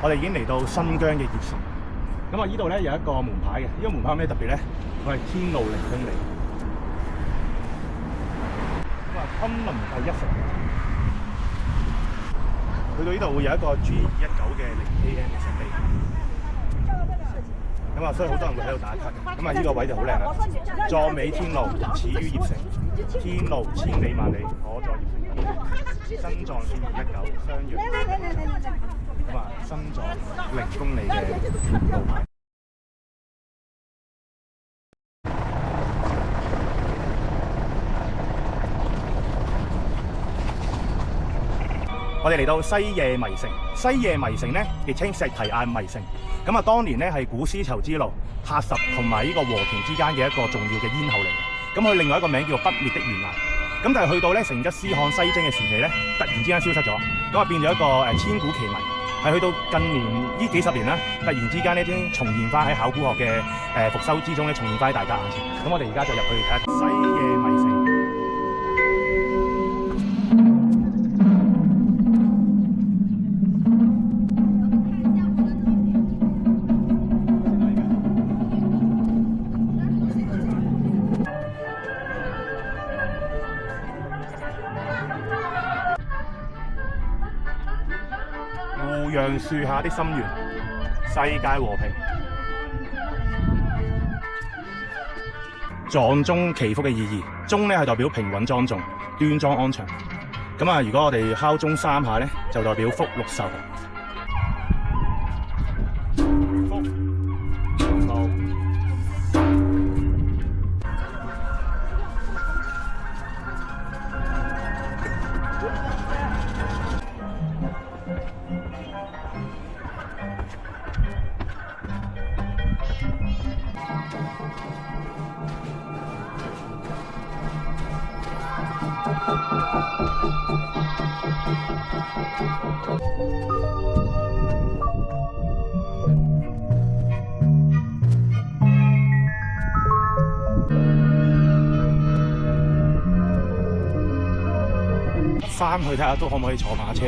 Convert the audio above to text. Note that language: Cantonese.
我哋已經嚟到新疆嘅葉城。咁啊，呢度咧有一個門牌嘅，呢個門牌有咩特別咧？佢係天路0公里。咁啊，昆侖第1城。去到呢度會有一個 G219嘅0AM 嘅設備。咁啊，所以好多人會喺度打卡嘅。咁啊，呢個位就好靚啦。壯美天路始於葉城，天路千里萬里，可在葉城。新藏線219相約。咁啊，新藏0公里嘅路牌。我哋嚟到西夜迷城，西夜迷城咧亦稱石提亞迷城。咁啊，當年咧係古絲綢之路喀什同埋呢個和田之間嘅一個重要嘅咽喉嚟嘅。咁佢另外一個名叫做不滅的懸崖。咁但係去到咧成吉思汗西征嘅時期咧，突然之間消失咗，咁啊變咗一個千古奇謎。係去到近年呢幾十年啦，突然之間咧先重現翻喺考古學嘅復修之中咧，重現翻喺大家眼前。咁我哋而家就入去睇下西夜迷城。胡楊樹下的心願，世界和平。藏鐘祈福嘅意義，鐘咧係代表平穩莊重、端莊安詳。咁啊，如果我哋敲鐘3下咧，就代表福祿壽。翻去睇下都可唔可以坐馬車。